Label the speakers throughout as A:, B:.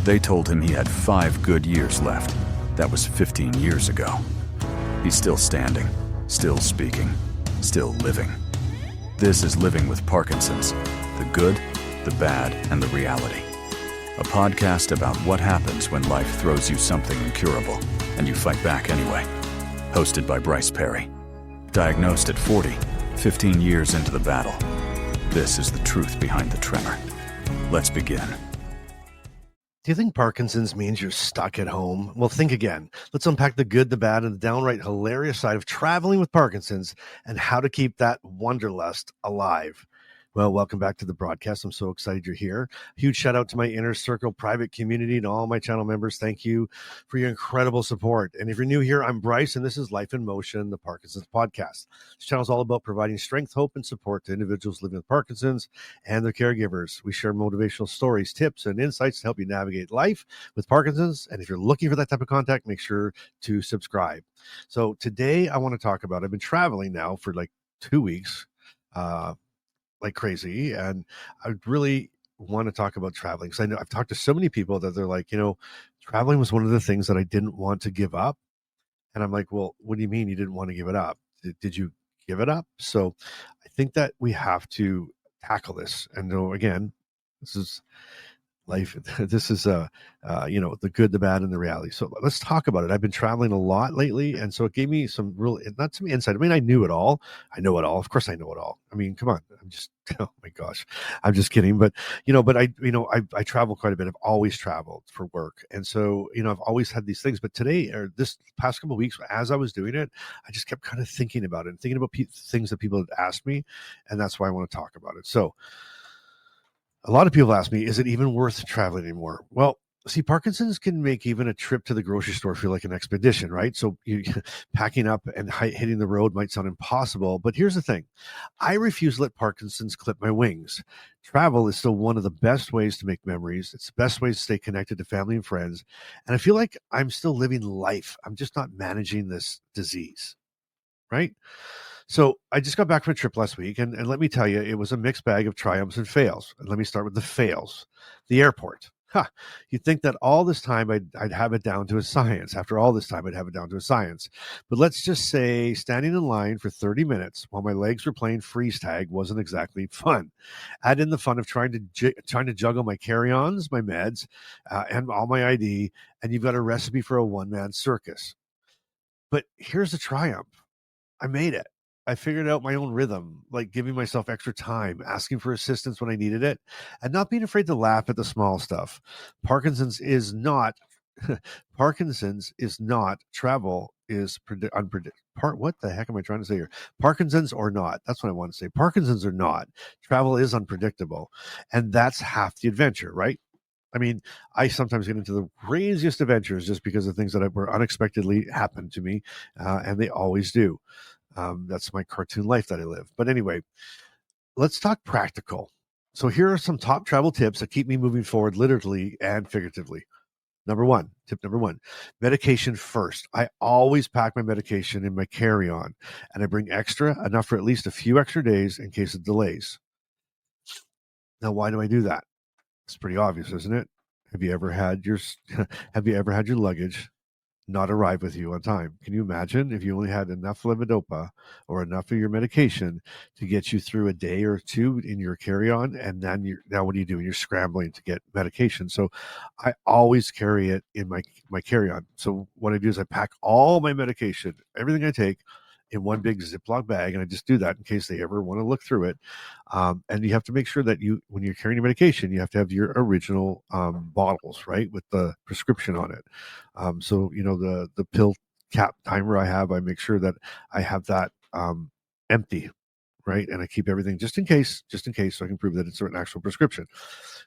A: They told him he had 5 good years left. That was 15 years ago. He's still standing, still speaking, still living. This is Living with Parkinson's, the good, the bad, and the reality. A podcast about what happens when life throws you something incurable, and you fight back anyway. Hosted by Bryce. Diagnosed at 40, 15 years into the battle. This is the truth behind the tremor. Let's begin.
B: Do you think Parkinson's means you're stuck at home? Well, think again. Let's unpack the good, the bad, and the downright hilarious side of traveling with Parkinson's and how to keep that wanderlust alive. Well, welcome back to the broadcast. I'm so excited you're here. Huge shout out to my Inner Circle private community and all my channel members. Thank you for your incredible support. And if you're new here, I'm Bryce, and this is Life in Motion, the Parkinson's podcast. This channel is all about providing strength, hope, and support to individuals living with Parkinson's and their caregivers. We share motivational stories, tips, and insights to help you navigate life with Parkinson's. And if you're looking for that type of contact, make sure to subscribe. So today I want to talk about, I've been traveling now for like 2 weeks, like crazy. And I really want to talk about traveling because I know I've talked to so many people that they're like, traveling was one of the things that I didn't want to give up. And I'm like, well, what do you mean you didn't want to give it up? Did you give it up? So I think that we have to tackle this. And again, this is life. This is the good, the bad, and the reality. So let's talk about it. I've been traveling a lot lately, and so it gave me some real, not some insight. I mean, I knew it all. I know it all. Of course, I know it all. I mean, come on. I'm just, oh my gosh, I'm just kidding. But I travel quite a bit. I've always traveled for work, and so I've always had these things. But today, or this past couple of weeks, as I was doing it, I just kept kind of thinking about it and thinking about things that people had asked me, and that's why I want to talk about it. So. A lot of people ask me, is it even worth traveling anymore? Well, see, Parkinson's can make even a trip to the grocery store feel like an expedition, right? So packing up and hitting the road might sound impossible, but here's the thing. I refuse to let Parkinson's clip my wings. Travel is still one of the best ways to make memories. It's the best way to stay connected to family and friends. And I feel like I'm still living life. I'm just not managing this disease, right? So I just got back from a trip last week, and let me tell you, it was a mixed bag of triumphs and fails. And let me start with the fails. The airport. You'd think that all this time I'd have it down to a science. After all this time, I'd have it down to a science. But let's just say standing in line for 30 minutes while my legs were playing freeze tag wasn't exactly fun. Add in the fun of trying to juggle my carry-ons, my meds, and all my ID, and you've got a recipe for a one-man circus. But here's the triumph. I made it. I figured out my own rhythm, like giving myself extra time, asking for assistance when I needed it, and not being afraid to laugh at the small stuff. Parkinson's is not travel is unpredictable. What the heck am I trying to say here? Parkinson's or not. That's what I want to say. Parkinson's or not. Travel is unpredictable. And that's half the adventure, right? I mean, I sometimes get into the craziest adventures just because of things that were unexpectedly happened to me, and they always do. That's my cartoon life that I live. But anyway, let's talk practical. So here are some top travel tips that keep me moving forward, literally and figuratively. Tip number one, medication first. I always pack my medication in my carry-on, and I bring enough for at least a few extra days in case of delays. Now, why do I do that? It's pretty obvious, isn't it? Have you ever had your luggage not arrive with you on time? Can you imagine if you only had enough levodopa or enough of your medication to get you through a day or two in your carry-on, and then now what do? You're scrambling to get medication. So I always carry it in my carry-on. So what I do is I pack all my medication, everything I take, in one big Ziploc bag, and I just do that in case they ever want to look through it. And you have to make sure that when you're carrying your medication, you have to have your original bottles, right, with the prescription on it. So the pill cap timer I make sure that I have that empty, right, and I keep everything just in case, so I can prove that it's an actual prescription.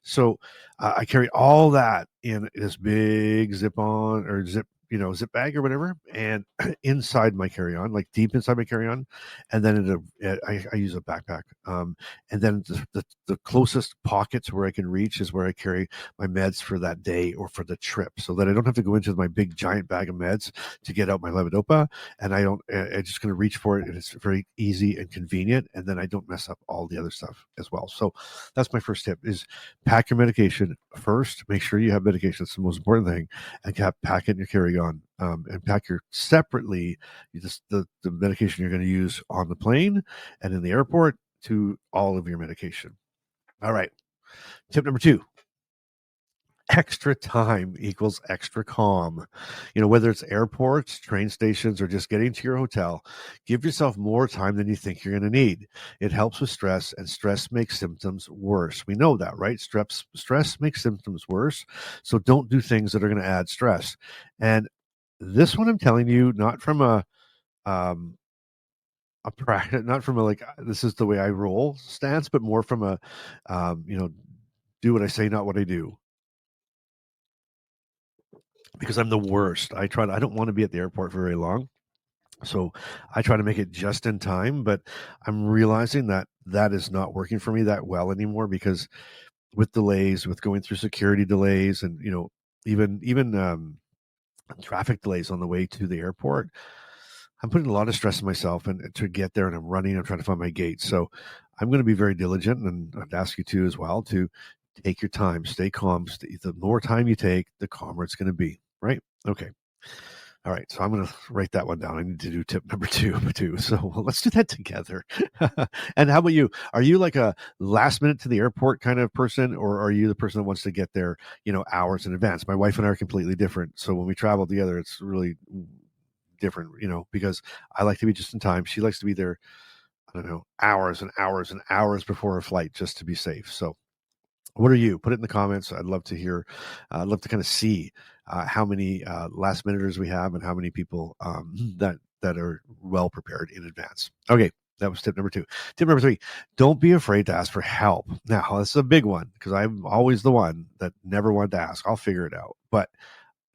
B: So I carry all that in this big zip zip bag or whatever, and inside my carry-on, like deep inside my carry-on, and then I use a backpack, and then the closest pockets where I can reach is where I carry my meds for that day or for the trip, so that I don't have to go into my big giant bag of meds to get out my levodopa, and I'm just going to reach for it, and it's very easy and convenient, and then I don't mess up all the other stuff as well. So that's my first tip: is pack your medication first. Make sure you have medication. It's the most important thing, and pack it in your carry-on, and pack your separately the medication you're going to use on the plane and in the airport to all of your medication. All right. Tip number 2: extra time equals extra calm. Whether it's airports, train stations, or just getting to your hotel, give yourself more time than you think you're going to need. It helps with stress, and stress makes symptoms worse. We know that, right? Stress makes symptoms worse. So don't do things that are going to add stress. And this one I'm telling you, not from a practice, not from a like this is the way I roll stance, but more from a do what I say, not what I do, because I'm the worst. I don't want to be at the airport for very long. So I try to make it just in time, but I'm realizing that that is not working for me that well anymore, because with delays, with going through security delays, and even traffic delays on the way to the airport, I'm putting a lot of stress on myself and to get there, and I'm trying to find my gate. So I'm going to be very diligent, and I'd ask you to as well, to take your time, stay calm. The more time you take, the calmer it's going to be, right? Okay. All right, so I'm going to write that one down. I need to do tip number 2 too. So let's do that together. And how about you? Are you like a last minute to the airport kind of person, or are you the person that wants to get there, hours in advance? My wife and I are completely different. So when we travel together, it's really different, because I like to be just in time. She likes to be there, I don't know, hours and hours and hours before her flight just to be safe. So what are you? Put it in the comments. I'd love to hear. I'd love to kind of see how many last minuters we have, and how many people that are well prepared in advance. Okay, that was tip number 2. Tip number 3: don't be afraid to ask for help. Now, this is a big one, because I'm always the one that never wanted to ask. I'll figure it out, but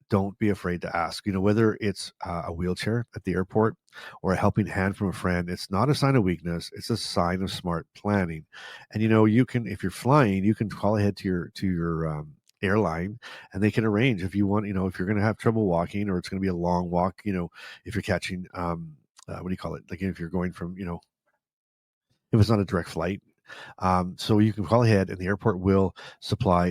B: don't be afraid to ask. Whether it's a wheelchair at the airport or a helping hand from a friend, it's not a sign of weakness. It's a sign of smart planning. And you can, if you're flying, you can call ahead to your airline, and they can arrange if you want. If you're going to have trouble walking, or it's going to be a long walk. If you're catching what do you call it? Like if you're going from if it's not a direct flight. So you can call ahead, and the airport will supply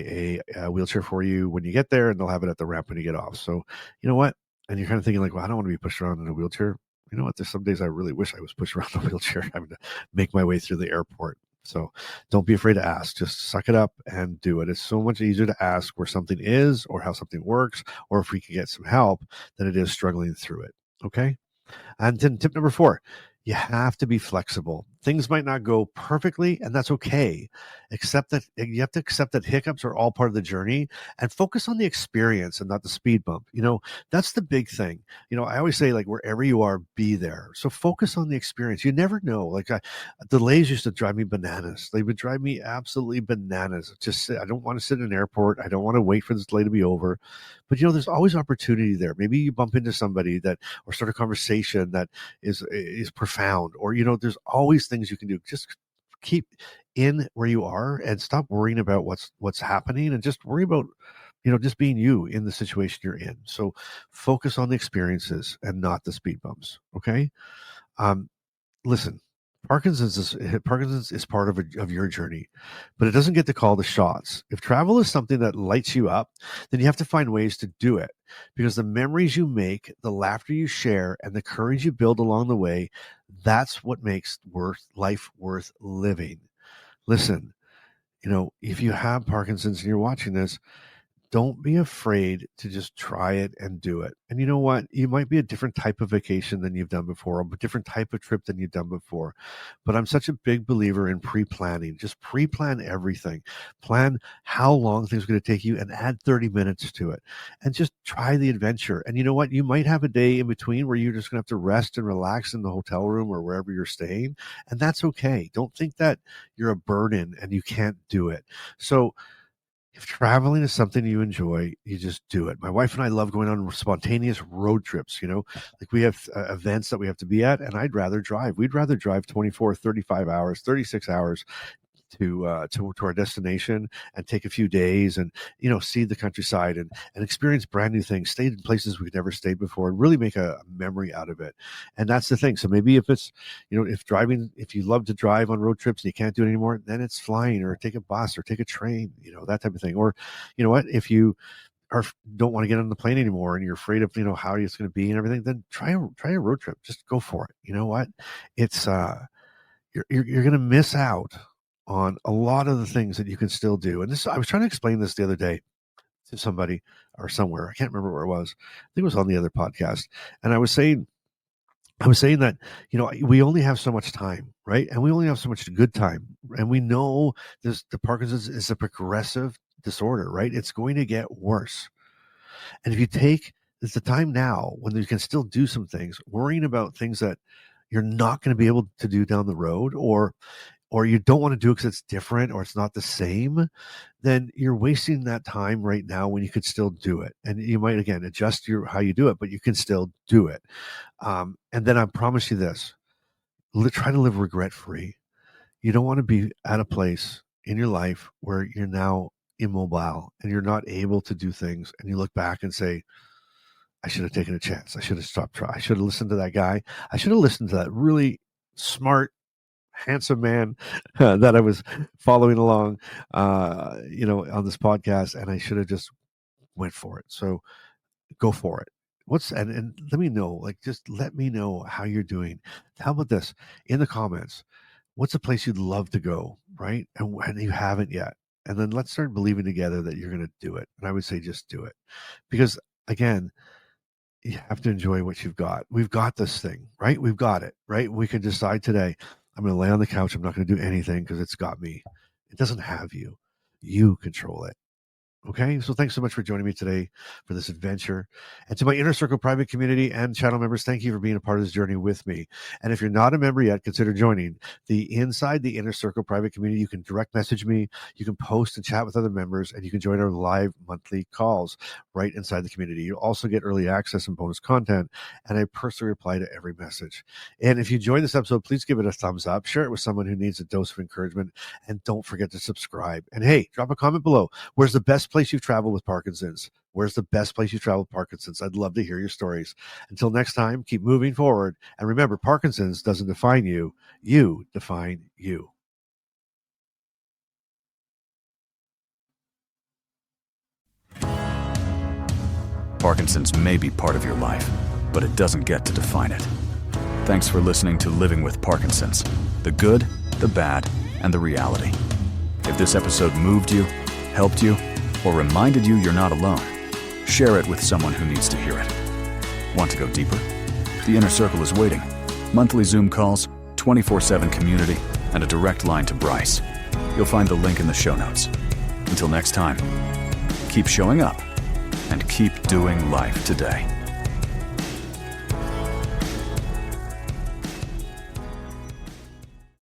B: a wheelchair for you when you get there, and they'll have it at the ramp when you get off. So you know what? And you're kind of thinking like, well, I don't want to be pushed around in a wheelchair. You know what? There's some days I really wish I was pushed around in a wheelchair, having to make my way through the airport. So don't be afraid to ask. Just suck it up and do it. It's so much easier to ask where something is, or how something works, or if we can get some help, than it is struggling through it. Okay? And then tip number 4: you have to be flexible. Things might not go perfectly, and that's okay. Except that you have to accept that hiccups are all part of the journey, and focus on the experience and not the speed bump. That's the big thing. I always say, like, wherever you are, be there. So focus on the experience. You never know. Like, delays used to drive me bananas. They would drive me absolutely bananas. I don't want to sit in an airport. I don't want to wait for this delay to be over. But there's always opportunity there. Maybe you bump into somebody or start a conversation that is profound, or there's always things you can do. Just keep in where you are, and stop worrying about what's happening, and just worry about just being you in the situation you're in. So focus on the experiences and not the speed bumps. Okay. Listen, Parkinson's is part of your journey, but it doesn't get to call the shots. If travel is something that lights you up, then you have to find ways to do it, because the memories you make, the laughter you share, and the courage you build along the way, that's what makes life worth living. Listen, if you have Parkinson's and you're watching this, don't be afraid to just try it and do it. And you know what? You might be a different type of vacation than you've done before, a different type of trip than you've done before. But I'm such a big believer in pre-planning. Just pre-plan everything. Plan how long things are going to take you, and add 30 minutes to it. And just try the adventure. And you know what? You might have a day in between where you're just going to have to rest and relax in the hotel room or wherever you're staying. And that's okay. Don't think that you're a burden and you can't do it. So If traveling is something you enjoy, you just do it. My wife and I love going on spontaneous road trips, like we have events that we have to be at, and I'd rather drive. We'd rather drive 24, 35 hours, 36 hours to our destination and take a few days and see the countryside and experience brand new things, stay in places we've never stayed before, and really make a memory out of it. And that's the thing. So maybe if it's if you love to drive on road trips and you can't do it anymore, then it's flying or take a bus or take a train, that type of thing. Or if you don't want to get on the plane anymore and you're afraid of how it's going to be and everything, then try a road trip. Just go for it. You know what? It's you're going to miss out on a lot of the things that you can still do. And I was trying to explain this the other day to somebody or somewhere. I can't remember where it was. I think it was on the other podcast. And I was saying that, we only have so much time, right? And we only have so much good time. And we know the Parkinson's is a progressive disorder, right? It's going to get worse. And if you take the time now when you can still do some things, worrying about things that you're not going to be able to do down the road, or you don't want to do it because it's different or it's not the same, then you're wasting that time right now when you could still do it. And you might, again, adjust how you do it, but you can still do it. And then I promise you this, try to live regret-free. You don't want to be at a place in your life where you're now immobile and you're not able to do things. And you look back and say, I should have taken a chance. I should have stopped trying. I should have listened to that guy. I should have listened to that really smart, handsome man that I was following along, on this podcast, and I should have just went for it. So go for it. And let me know, just let me know how you're doing. How about this in the comments? What's a place you'd love to go, right? And you haven't yet. And then let's start believing together that you're going to do it. And I would say just do it, because again, you have to enjoy what you've got. We've got this thing, right? We've got it, right? We can decide today, I'm going to lay on the couch. I'm not going to do anything because it's got me. It doesn't have you. You control it. Okay, so thanks so much for joining me today for this adventure. And to my Inner Circle private community and channel members, thank you for being a part of this journey with me. And if you're not a member yet, consider joining inside the Inner Circle private community. You can direct message me, you can post and chat with other members, and you can join our live monthly calls right inside the community. You'll also get early access and bonus content, and I personally reply to every message. And if you enjoyed this episode, please give it a thumbs up, share it with someone who needs a dose of encouragement, and don't forget to subscribe. And hey, drop a comment below. Where's the best place you've traveled with Parkinson's? Where's the best place you traveled with Parkinson's? I'd love to hear your stories. Until next time, keep moving forward. And remember, Parkinson's doesn't define you. You define you.
A: Parkinson's may be part of your life, but it doesn't get to define it. Thanks for listening to Living with Parkinson's, the good, the bad, and the reality. If this episode moved you, helped you, or reminded you you're not alone, share it with someone who needs to hear it. Want to go deeper? The Inner Circle is waiting. Monthly Zoom calls, 24/7 community, and a direct line to Bryce. You'll find the link in the show notes. Until next time, keep showing up and keep doing life today.